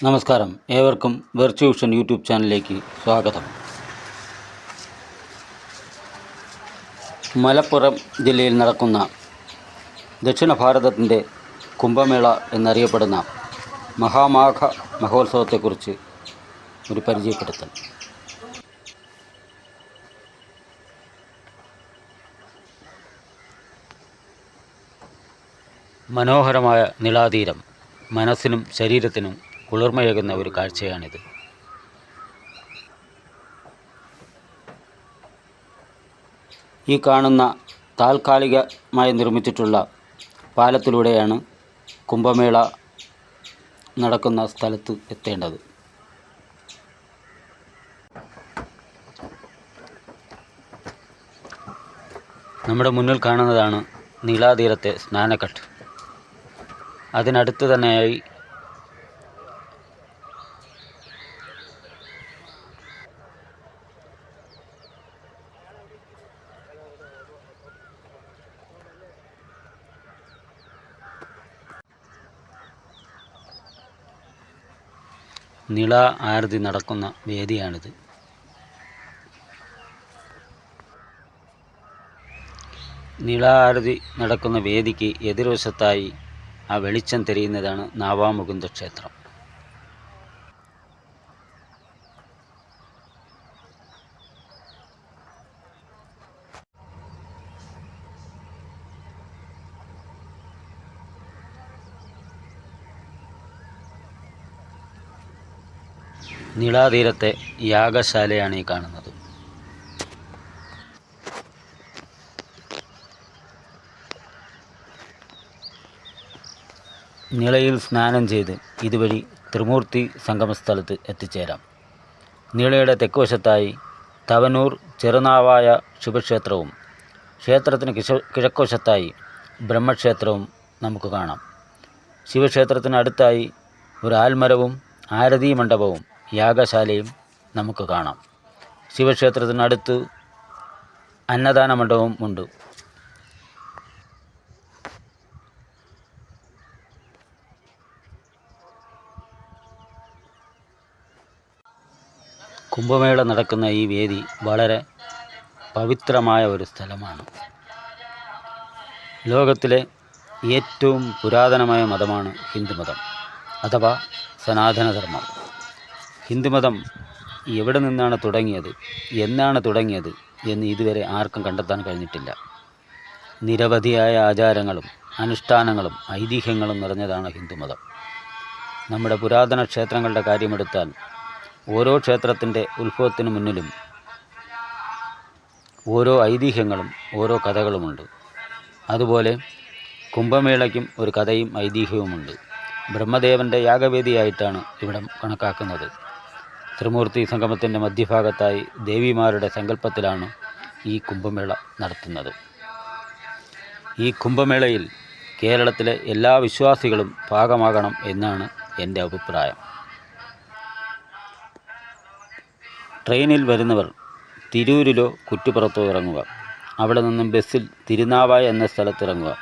നമസ്കാരം, ഏവർക്കും വെർച്യൂഷൻ യൂട്യൂബ് ചാനലിലേക്ക് സ്വാഗതം. മലപ്പുറം ജില്ലയിൽ നടക്കുന്ന ദക്ഷിണ ഭാരതത്തിൻ്റെ കുംഭമേള എന്നറിയപ്പെടുന്ന മഹാമാഘ മഹോത്സവത്തെക്കുറിച്ച് ഒരു പരിചയപ്പെടുത്തൽ. മനോഹരമായ നിളാതീരം മനസ്സിനും ശരീരത്തിനും കുളിർമയേകുന്ന ഒരു കാഴ്ചയാണിത്. ഈ കാണുന്ന താൽക്കാലികമായി നിർമ്മിച്ചിട്ടുള്ള പാലത്തിലൂടെയാണ് കുംഭമേള നടക്കുന്ന സ്ഥലത്ത് എത്തേണ്ടത്. നമ്മുടെ മുന്നിൽ കാണുന്നതാണ് നീളാതീരത്തെ സ്നാനഘട്ട്. അതിനടുത്ത് തന്നെയായി നിള ആരതി നടക്കുന്ന വേദിയാണിത്. നിള ആരതി നടക്കുന്ന വേദിക്ക് എതിർവശത്തായി ആ വെളിച്ചം തെളിയുന്നതാണ് നാവാമുകുന്ദ ക്ഷേത്രം. നിളാതീരത്തെ യാഗശാലയാണ് ഈ കാണുന്നത്. നിളയിൽ സ്നാനം ചെയ്ത് ഇതുവഴി ത്രിമൂർത്തി സംഗമസ്ഥലത്ത് എത്തിച്ചേരാം. നിളയുടെ തെക്കുവശത്തായി തവനൂർ ചെറുനാവായ ശിവക്ഷേത്രവും ക്ഷേത്രത്തിന് കിഴക്കുവശത്തായി ബ്രഹ്മക്ഷേത്രവും നമുക്ക് കാണാം. ശിവക്ഷേത്രത്തിനടുത്തായി ഒരു ആൽമരവും ആരതി മണ്ഡപവും യാഗശാലയും നമുക്ക് കാണാം. ശിവക്ഷേത്രത്തിനടുത്ത് അന്നദാന മണ്ഡപവും ഉണ്ട്. കുംഭമേള നടക്കുന്ന ഈ വേദി വളരെ പവിത്രമായ ഒരു സ്ഥലമാണ്. ലോകത്തിലെ ഏറ്റവും പുരാതനമായ മതമാണ് ഹിന്ദുമതം അഥവാ സനാതനധർമ്മം. ഹിന്ദുമതം എവിടെ നിന്നാണ് തുടങ്ങിയത്, എന്നാണ് തുടങ്ങിയത് എന്ന് ഇതുവരെ ആർക്കും കണ്ടെത്താൻ കഴിഞ്ഞിട്ടില്ല. നിരവധിയായ ആചാരങ്ങളും അനുഷ്ഠാനങ്ങളും ഐതിഹ്യങ്ങളും നിറഞ്ഞതാണ് ഹിന്ദുമതം. നമ്മുടെ പുരാതന ക്ഷേത്രങ്ങളുടെ കാര്യമെടുത്താൽ ഓരോ ക്ഷേത്രത്തിൻ്റെ ഉത്ഭവത്തിന് മുന്നിലും ഓരോ ഐതിഹ്യങ്ങളും ഓരോ കഥകളുമുണ്ട്. അതുപോലെ കുംഭമേളയ്ക്കും ഒരു കഥയും ഐതിഹ്യവുമുണ്ട്. ബ്രഹ്മദേവൻ്റെ യാഗവേദിയായിട്ടാണ് ഇവിടം കണക്കാക്കുന്നത്. ത്രിമൂർത്തി സംഗമത്തിൻ്റെ മധ്യഭാഗത്തായി ദേവിമാരുടെ സങ്കല്പത്തിലാണ് ഈ കുംഭമേള നടത്തുന്നത്. ഈ കുംഭമേളയിൽ കേരളത്തിലെ എല്ലാ വിശ്വാസികളും ഭാഗമാകണം എന്നാണ് എൻ്റെ അഭിപ്രായം. ട്രെയിനിൽ വരുന്നവർ തിരൂരിലോ കുറ്റിപ്പുറത്തോ ഇറങ്ങുക. അവിടെ നിന്നും ബസ്സിൽ തിരുനാവായ എന്ന സ്ഥലത്തിറങ്ങുക.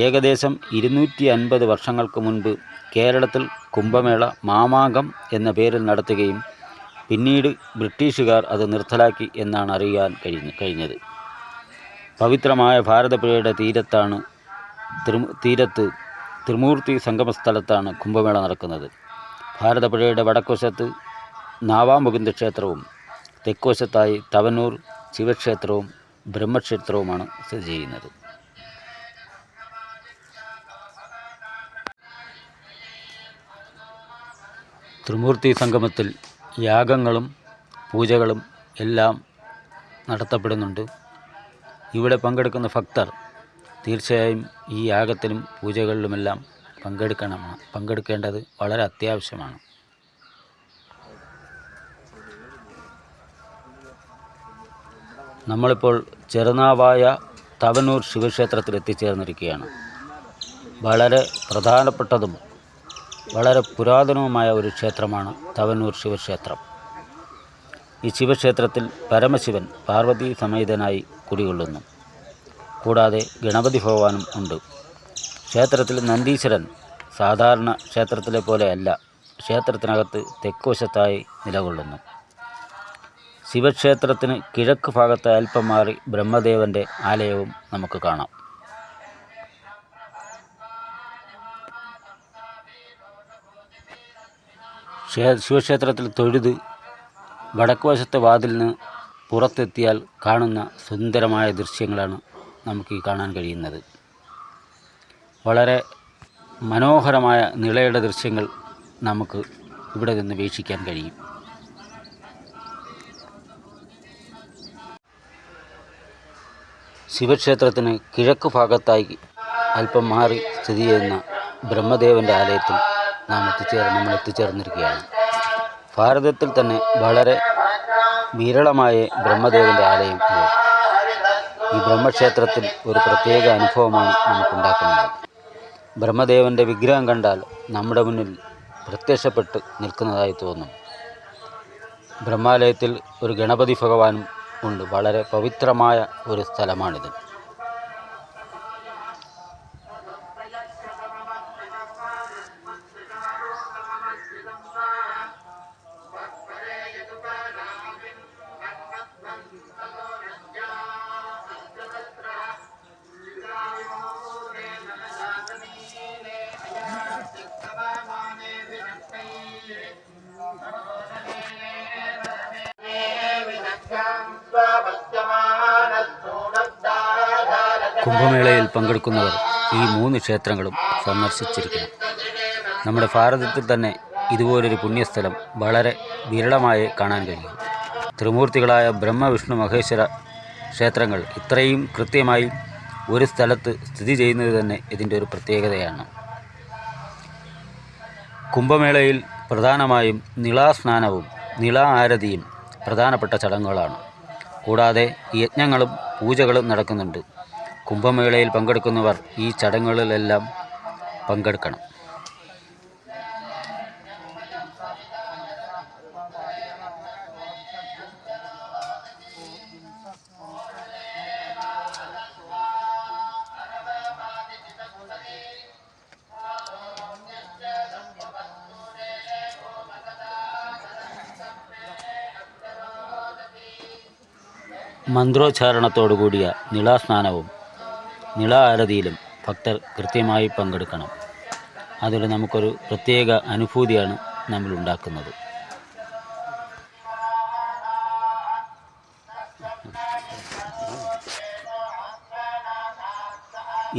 ഏകദേശം 250 വർഷങ്ങൾക്ക് മുൻപ് കേരളത്തിൽ കുംഭമേള മാമാങ്കം എന്ന പേരിൽ നടത്തുകയും പിന്നീട് ബ്രിട്ടീഷുകാർ അത് നിർത്തലാക്കി എന്നാണ് അറിയാൻ കഴിഞ്ഞത്. പവിത്രമായ ഭാരതപ്പുഴയുടെ തീരത്ത് ത്രിമൂർത്തി സംഗമസ്ഥലത്താണ് കുംഭമേള നടക്കുന്നത്. ഭാരതപ്പുഴയുടെ വടക്കുവശത്ത് നാവാമുകുന്ദ ക്ഷേത്രവും തെക്കുവശത്തായി തവനൂർ ശിവക്ഷേത്രവും ബ്രഹ്മക്ഷേത്രവുമാണ് സ്ഥിതി ചെയ്യുന്നത്. ത്രിമൂർത്തി സംഗമത്തിൽ യാഗങ്ങളും പൂജകളും എല്ലാം നടത്തപ്പെടുന്നുണ്ട്. ഇവിടെ ഭക്തർ തീർച്ചയായും ഈ യാഗത്തിലും പൂജകളിലുമെല്ലാം പങ്കെടുക്കേണ്ടത് വളരെ അത്യാവശ്യമാണ്. നമ്മളിപ്പോൾ ചെറുനാവായ തവനൂർ ശിവക്ഷേത്രത്തിൽ എത്തിച്ചേർന്നിരിക്കുകയാണ്. വളരെ പ്രധാനപ്പെട്ടതും വളരെ പുരാതനവുമായ ഒരു ക്ഷേത്രമാണ് തവനൂർ ശിവക്ഷേത്രം. ഈ ശിവക്ഷേത്രത്തിൽ പരമശിവൻ പാർവതി സമേതനായി കുടികൊള്ളുന്നു. കൂടാതെ ഗണപതി ഭഗവാനും ഉണ്ട്. ക്ഷേത്രത്തിൽ നന്ദീശ്വരൻ സാധാരണ ക്ഷേത്രത്തിലെ പോലെയല്ല ക്ഷേത്രത്തിനകത്ത് തെക്കുവശത്തായി നിലകൊള്ളുന്നു. ശിവക്ഷേത്രത്തിന് കിഴക്ക് ഭാഗത്ത് അല്പം മാറി ബ്രഹ്മദേവൻ്റെ ആലയവും നമുക്ക് കാണാം. ശിവക്ഷേത്രത്തിൽ തൊഴുത് വടക്ക് വശത്തെ വാതിലിന് പുറത്തെത്തിയാൽ കാണുന്ന സുന്ദരമായ ദൃശ്യങ്ങളാണ് നമുക്ക് ഈ കാണാൻ കഴിയുന്നത്. വളരെ മനോഹരമായ നിളയുടെ ദൃശ്യങ്ങൾ നമുക്ക് ഇവിടെ നിന്ന് വീക്ഷിക്കാൻ കഴിയും. ശിവക്ഷേത്രത്തിന് കിഴക്ക് ഭാഗത്തായി അല്പം മാറി സ്ഥിതി ചെയ്യുന്ന ബ്രഹ്മദേവൻ്റെ ആലയത്തിൽ നമ്മൾ എത്തിച്ചേർന്നിരിക്കുകയാണ്. ഭാരതത്തിൽ തന്നെ വളരെ വിരളമായ ബ്രഹ്മദേവൻ്റെ ആലയം ഈ ബ്രഹ്മക്ഷേത്രത്തിൽ ഒരു പ്രത്യേക അനുഭവമാണ് നമുക്കുണ്ടാക്കുന്നത്. ബ്രഹ്മദേവൻ്റെ വിഗ്രഹം കണ്ടാൽ നമ്മുടെ മുന്നിൽ പ്രത്യക്ഷപ്പെട്ട് നിൽക്കുന്നതായി തോന്നും. ബ്രഹ്മാലയത്തിൽ ഒരു ഗണപതി ഭഗവാനും ഉണ്ട്. വളരെ പവിത്രമായ ഒരു സ്ഥലമാണിത്. കുംഭമേളയിൽ പങ്കെടുക്കുന്നവർ ഈ 3 ക്ഷേത്രങ്ങളും സന്ദർശിച്ചിരിക്കണം. നമ്മുടെ ഭാരതത്തിൽ തന്നെ ഇതുപോലൊരു പുണ്യസ്ഥലം വളരെ വിരളമായി കാണാൻ കഴിയും. ത്രിമൂർത്തികളായ ബ്രഹ്മ വിഷ്ണു മഹേശ്വര ക്ഷേത്രങ്ങൾ ഇത്രയും കൃത്യമായി ഒരു സ്ഥലത്ത് സ്ഥിതി ചെയ്യുന്നത് തന്നെ ഇതിൻ്റെ ഒരു പ്രത്യേകതയാണ്. കുംഭമേളയിൽ പ്രധാനമായും നിളാസ്നാനവും നിളാ ആരതിയും പ്രധാനപ്പെട്ട ചടങ്ങുകളാണ്. കൂടാതെ യജ്ഞങ്ങളും പൂജകളും നടക്കുന്നുണ്ട്. കുംഭമേളയിൽ പങ്കെടുക്കുന്നവർ ഈ ചടങ്ങുകളിലെല്ലാം പങ്കെടുക്കണം. മന്ത്രോച്ചാരണത്തോടുകൂടിയ നിളാസ്നാനവും നിള ആരതിയിലും ഭക്തർ കൃത്യമായി പങ്കെടുക്കണം. അതിൽ നമുക്കൊരു പ്രത്യേക അനുഭൂതിയാണ് നമ്മൾ ഉണ്ടാക്കുന്നത്.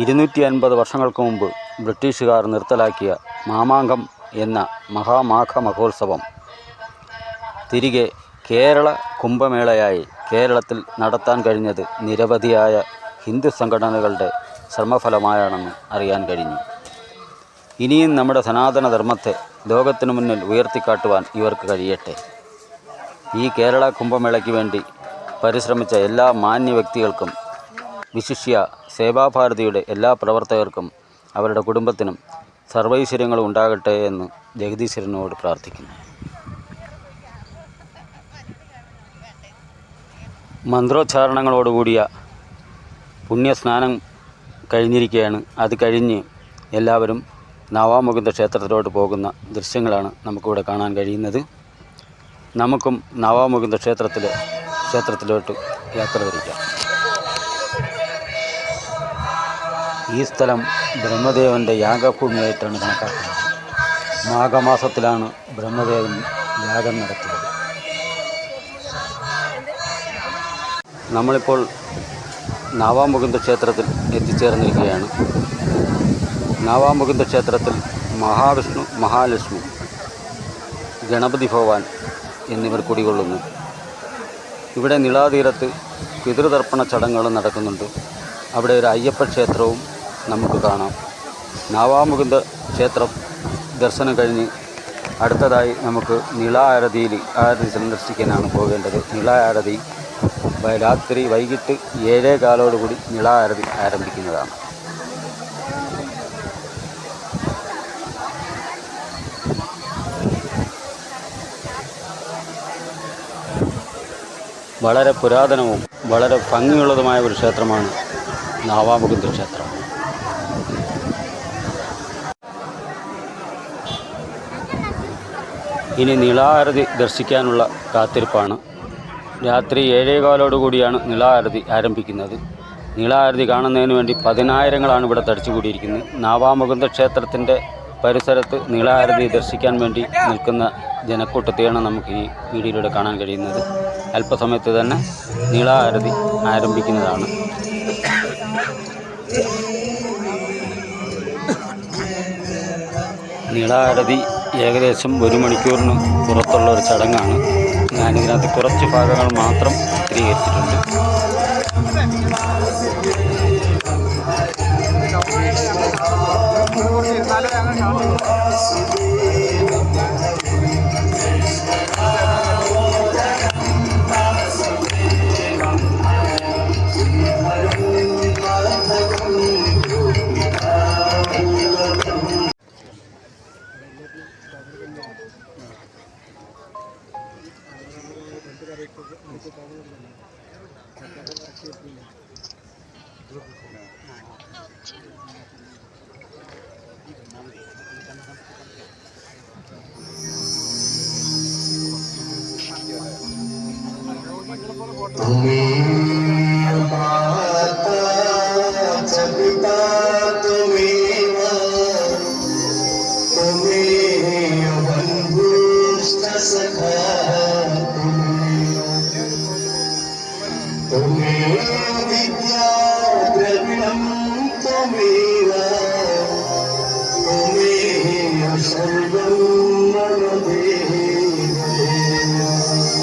250 വർഷങ്ങൾക്ക് മുമ്പ് ബ്രിട്ടീഷുകാർ നിർത്തലാക്കിയ മാമാങ്കം എന്ന മഹാമാഘ മഹോത്സവം തിരികെ കേരള കുംഭമേളയായി കേരളത്തിൽ നടത്താൻ കഴിഞ്ഞത് നിരവധിയായ ഹിന്ദു സംഘടനകളുടെ ശ്രമഫലമായാണെന്ന് അറിയാൻ കഴിഞ്ഞു. ഇനിയും നമ്മുടെ സനാതനധർമ്മത്തെ ലോകത്തിനു മുന്നിൽ ഉയർത്തിക്കാട്ടുവാൻ ഇവർക്ക് കഴിയട്ടെ. ഈ കേരള കുംഭമേളയ്ക്ക് വേണ്ടി പരിശ്രമിച്ച എല്ലാ മാന്യ വ്യക്തികൾക്കും, വിശിഷ്യ സേവാഭാരതിയുടെ എല്ലാ പ്രവർത്തകർക്കും അവരുടെ കുടുംബത്തിനും സർവൈശ്വര്യങ്ങളും ഉണ്ടാകട്ടെ എന്ന് ജഗദീശ്വരനോട് പ്രാർത്ഥിക്കുന്നു. മന്ത്രോച്ചാരണങ്ങളോടുകൂടിയ പുണ്യസ്നാനം കഴിഞ്ഞിരിക്കുകയാണ്. അത് കഴിഞ്ഞ് എല്ലാവരും നവാമുകുന്ദ ക്ഷേത്രത്തിലോട്ട് പോകുന്ന ദൃശ്യങ്ങളാണ് നമുക്കിവിടെ കാണാൻ കഴിയുന്നത്. നമുക്കും നവാമുകുന്ദ ക്ഷേത്രത്തിലോട്ട് യാത്ര തിരിക്കാം. ഈ സ്ഥലം ബ്രഹ്മദേവൻ്റെ യാഗഭൂമിയായിട്ടാണ് കണക്കാക്കുന്നത്. മാഘമാസത്തിലാണ് ബ്രഹ്മദേവൻ യാഗം നടത്തിയത്. നമ്മളിപ്പോൾ നവാമുകുന്ദ ക്ഷേത്രത്തിൽ എത്തിച്ചേർന്നിരിക്കുകയാണ്. നവാമുകുന്ദ ക്ഷേത്രത്തിൽ മഹാവിഷ്ണു, മഹാലക്ഷ്മി, ഗണപതി ഭഗവാൻ എന്നിവർ കുടികൊള്ളുന്നു. ഇവിടെ നിളാതീരത്ത് പിതൃതർപ്പണ ചടങ്ങുകൾ നടക്കുന്നുണ്ട്. അവിടെ ഒരു അയ്യപ്പ ക്ഷേത്രവും നമുക്ക് കാണാം. നവാമുകുന്ദ ക്ഷേത്രം ദർശനം കഴിഞ്ഞ് അടുത്തതായി നമുക്ക് നിളാ ആരതി സന്ദർശിക്കാനാണ് പോകേണ്ടത്. നിളാ ആരതി രാത്രി വൈകിട്ട് 7:15 നിളാ ആരതി ആരംഭിക്കുന്നതാണ്. വളരെ പുരാതനവും വളരെ ഭംഗിയുള്ളതുമായ ഒരു ക്ഷേത്രമാണ് നവാമുകുന്ദ ക്ഷേത്രം. ഇനി നിളാരതി ദർശിക്കാനുള്ള കാത്തിരിപ്പാണ്. രാത്രി 7:15 കൂടിയാണ് നിളാരതി ആരംഭിക്കുന്നത്. നിളാരതി കാണുന്നതിന് വേണ്ടി പതിനായിരങ്ങളാണ് ഇവിടെ തടിച്ചുകൂടിയിരിക്കുന്നത്. നാവാമുകുന്ദ ക്ഷേത്രത്തിൻ്റെ പരിസരത്ത് നിളാരതി ദർശിക്കാൻ വേണ്ടി നിൽക്കുന്ന ജനക്കൂട്ടത്തെയാണ് നമുക്ക് ഈ വീഡിയോയിലൂടെ കാണാൻ കഴിയുന്നത്. അല്പസമയത്ത് തന്നെ നിളാരതി ആരംഭിക്കുന്നതാണ്. നിളാരതി ഏകദേശം 1 മണിക്കൂറിന് പുറത്തുള്ള ഒരു ചടങ്ങാണ്. ഞാനിതിനകത്ത് കുറച്ച് ഭാഗങ്ങൾ മാത്രം ചിത്രീകരിച്ചിട്ടുണ്ട്.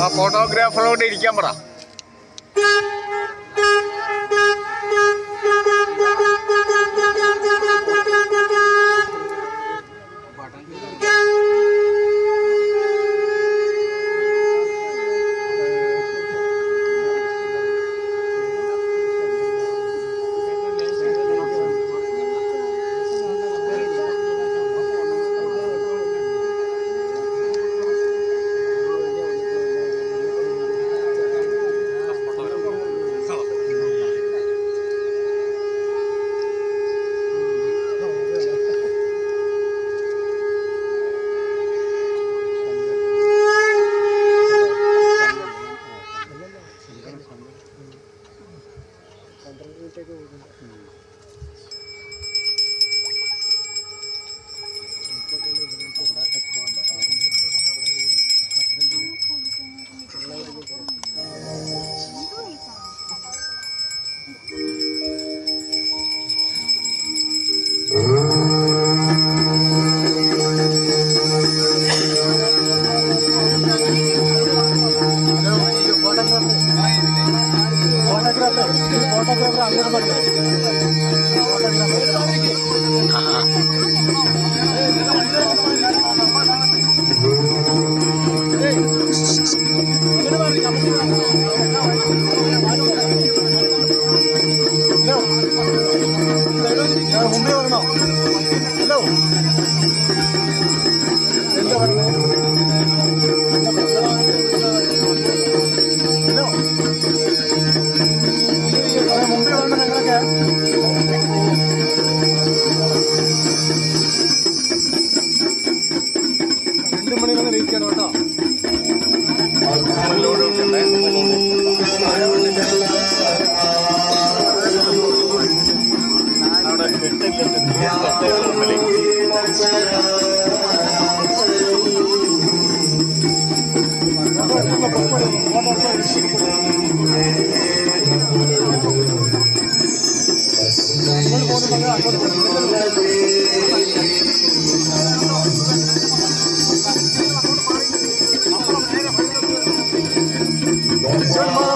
ആ ഫോട്ടോഗ്രാഫറോട് ഇരിക്കാൻ പറ. Sir,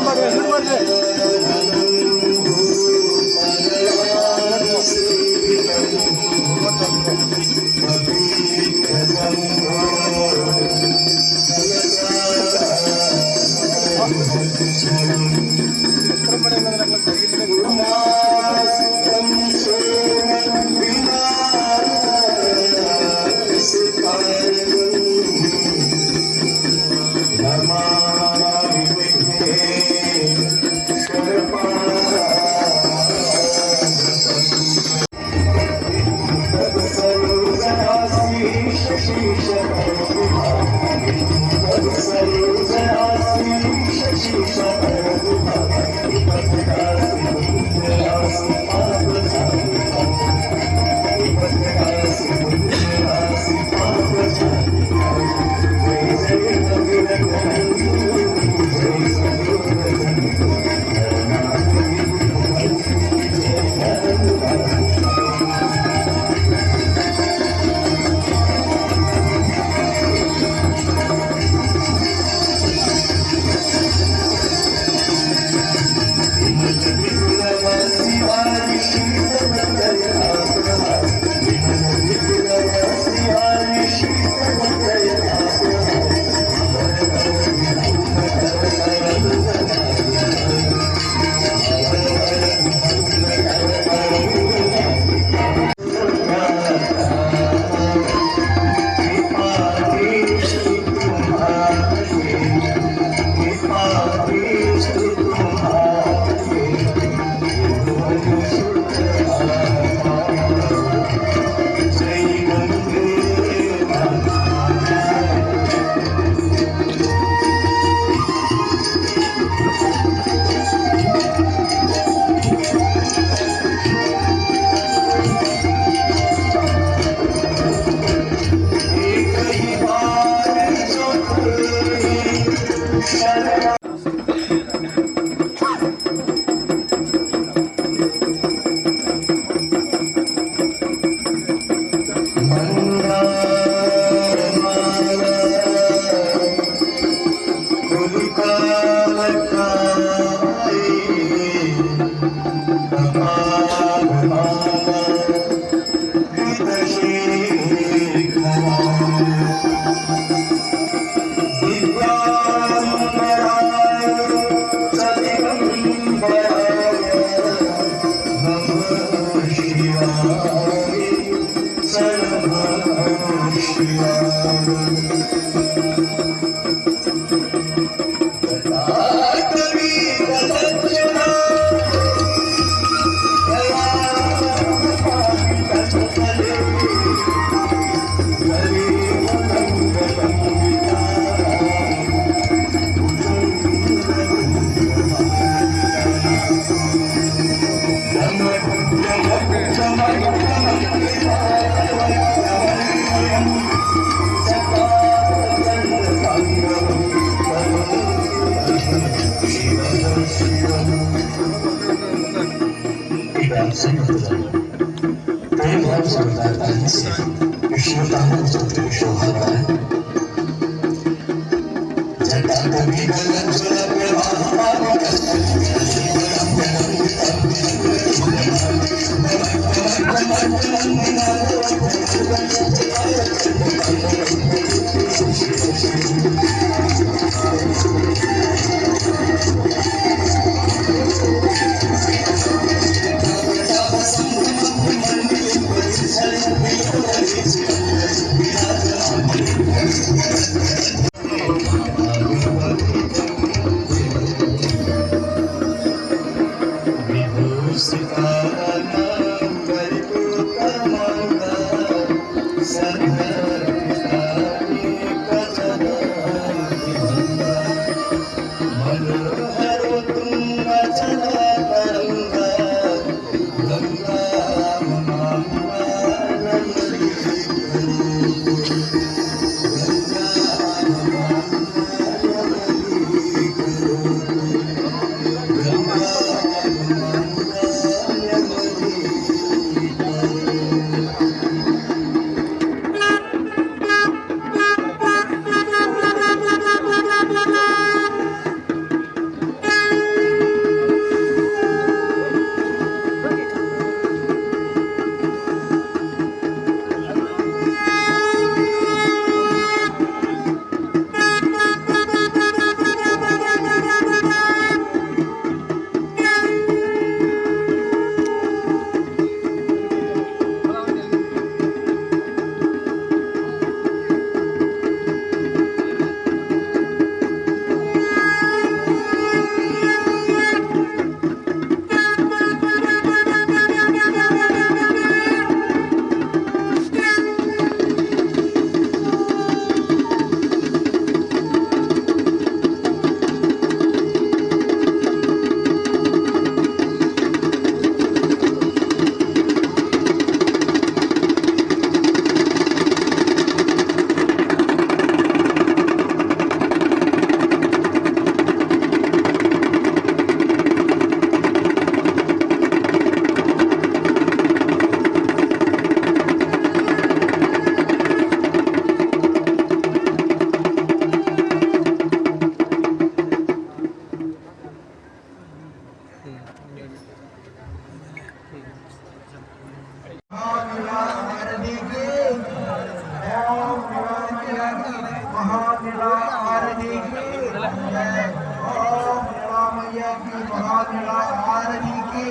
महानिला आरती की जय। ओम निला मैया की महानिला आरती की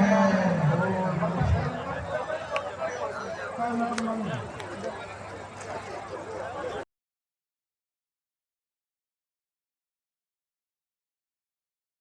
जय।